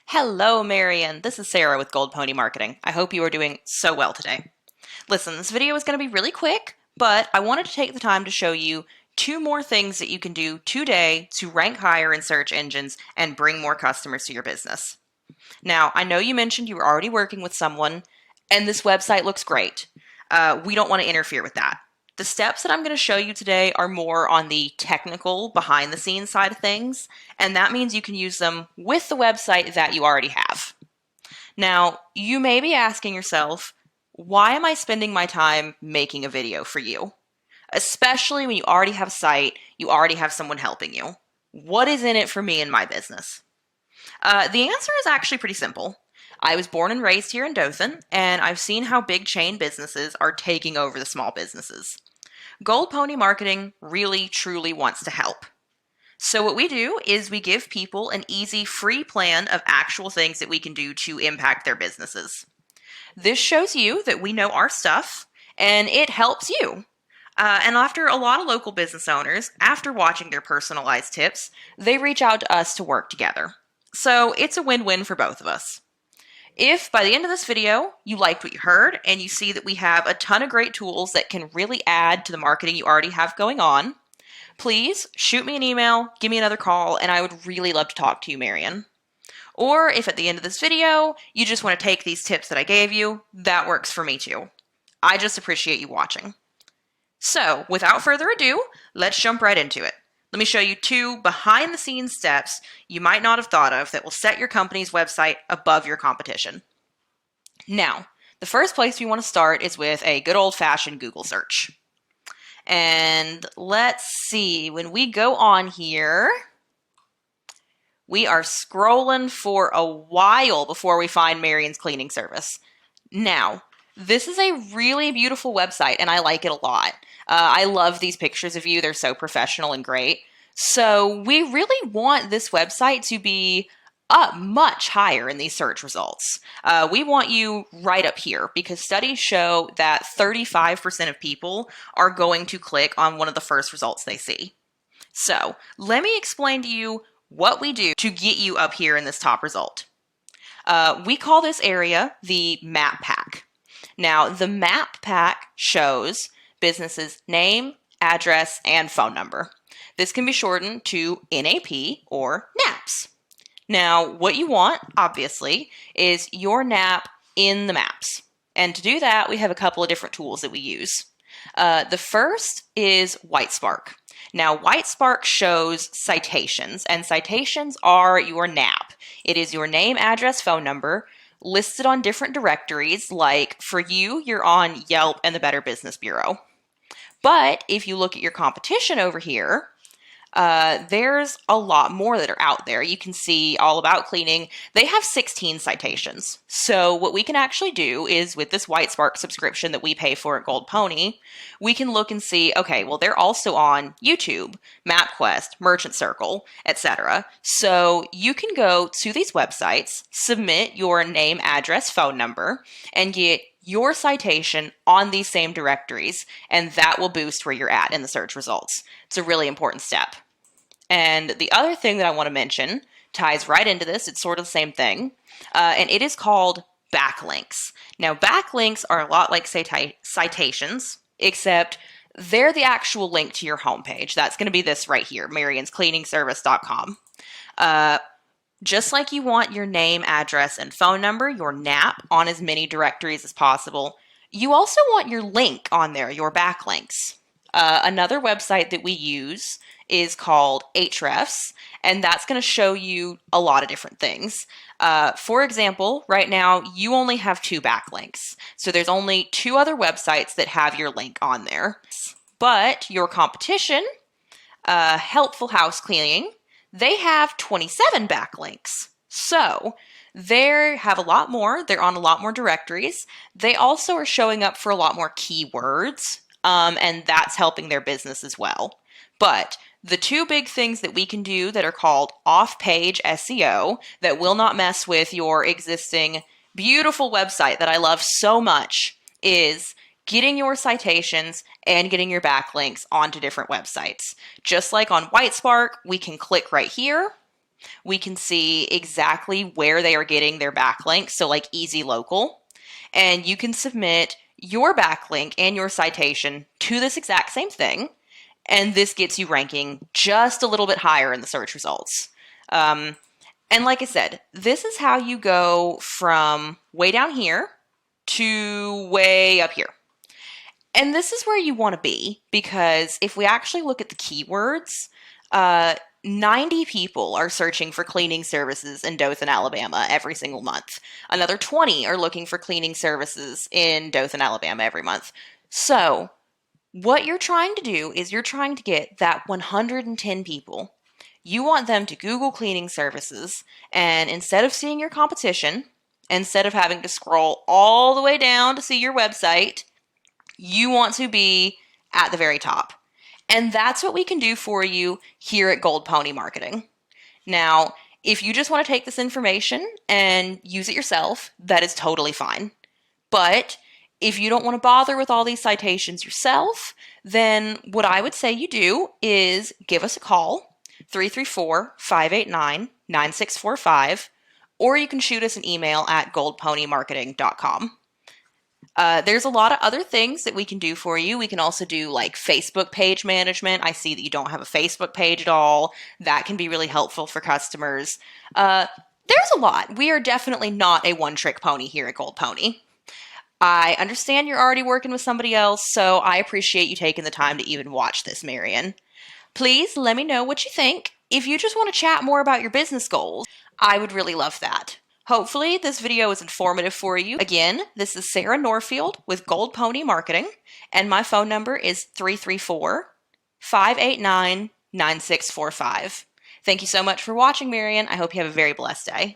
Hello, Marian. This is Sarah with Gold Pony Marketing. I hope you are doing so well today. Listen, this video is going to be really quick, but I wanted to take the time to show you two more things that you can do today to rank higher in search engines and bring more customers to your business. Now, I know you mentioned you were already working with someone, and this website looks great. We don't want to interfere with that. The steps that I'm going to show you today are more on the technical, behind the scenes side of things, and that means you can use them with the website that you already have. Now, you may be asking yourself, why am I spending my time making a video for you? Especially when you already have a site, you already have someone helping you. What is in it for me and my business? The answer is actually pretty simple. I was born and raised here in Dothan, and I've seen how big chain businesses are taking over the small businesses. Gold Pony Marketing really, truly wants to help. So what we do is we give people an easy, free plan of actual things that we can do to impact their businesses. This shows you that we know our stuff, and it helps you. And after a lot of local business owners, after watching their personalized tips, they reach out to us to work together. So it's a win-win for both of us. If by the end of this video you liked what you heard and you see that we have a ton of great tools that can really add to the marketing you already have going on, please shoot me an email, give me another call, and I would really love to talk to you, Marian. Or if at the end of this video you just want to take these tips that I gave you, that works for me too. I just appreciate you watching. So without further ado, let's jump right into it. Let me show you two behind-the-scenes steps you might not have thought of that will set your company's website above your competition. Now, the first place we want to start is with a good old-fashioned Google search. And let's see, when we go on here, we are scrolling for a while before we find Marian's cleaning service. Now, this is a really beautiful website, and I like it a lot. I love these pictures of you. They're so professional and great. So we really want this website to be up much higher in these search results. We want you right up here because studies show that 35% of people are going to click on one of the first results they see. So let me explain to you what we do to get you up here in this top result. We call this area the map pack. Now, the map pack shows business's name, address, and phone number. This can be shortened to NAP or NAPs. Now, what you want, obviously, is your NAP in the maps. And to do that, we have a couple of different tools that we use. The first is WhiteSpark. Now, WhiteSpark shows citations, and citations are your NAP. It is your name, address, phone number, listed on different directories, like for you, you're on Yelp and the Better Business Bureau. But if you look at your competition over here, there's a lot more that are out there. You can see All About Cleaning. They have 16 citations. So what we can actually do is with this WhiteSpark subscription that we pay for at Gold Pony, we can look and see, okay, well, they're also on YouTube, MapQuest, Merchant Circle, etc. So you can go to these websites, submit your name, address, phone number, and get your citation on these same directories, and that will boost where you're at in the search results. It's a really important step. And the other thing that I want to mention ties right into this. It's sort of the same thing, and it is called backlinks. Now, backlinks are a lot like citations, except they're the actual link to your homepage. That's going to be this right here, marianscleaningservice.com. Just like you want your name, address, and phone number, your NAP, on as many directories as possible, you also want your link on there, your backlinks. Another website that we use is called Ahrefs, and that's going to show you a lot of different things. For example, right now, you only have 2 backlinks. So there's only 2 other websites that have your link on there. But your competition, Helpful House Cleaning, they have 27 backlinks. So they have a lot more. They're on a lot more directories. They also are showing up for a lot more keywords, and that's helping their business as well. But the 2 big things that we can do that are called off-page SEO that will not mess with your existing beautiful website that I love so much is getting your citations and getting your backlinks onto different websites. Just like on WhiteSpark, we can click right here We can see exactly where they are getting their backlinks, so like easy local. And you can submit your backlink and your citation to this exact same thing. And this gets you ranking just a little bit higher in the search results. And like I said, this is how you go from way down here to way up here. And this is where you want to be, because if we actually look at the keywords, 90 people are searching for cleaning services in Dothan, Alabama every single month. Another 20 are looking for cleaning services in Dothan, Alabama every month. So what you're trying to do is you're trying to get that 110 people. You want them to Google cleaning services, and instead of seeing your competition, instead of having to scroll all the way down to see your website, you want to be at the very top. And that's what we can do for you here at Gold Pony Marketing. Now, if you just want to take this information and use it yourself, that is totally fine. But if you don't want to bother with all these citations yourself, then what I would say you do is give us a call, 334-589-9645, or you can shoot us an email at goldponymarketing.com. There's a lot of other things that we can do for you. We can also do like Facebook page management. I see that you don't have a Facebook page at all. That can be really helpful for customers. There's a lot. We are definitely not a one-trick pony here at Gold Pony. I understand you're already working with somebody else, so I appreciate you taking the time to even watch this, Marian. Please let me know what you think. If you just want to chat more about your business goals, I would really love that. Hopefully this video is informative for you. Again, this is Sarah Norfield with Gold Pony Marketing, and my phone number is 334-589-9645. Thank you so much for watching, Marian. I hope you have a very blessed day.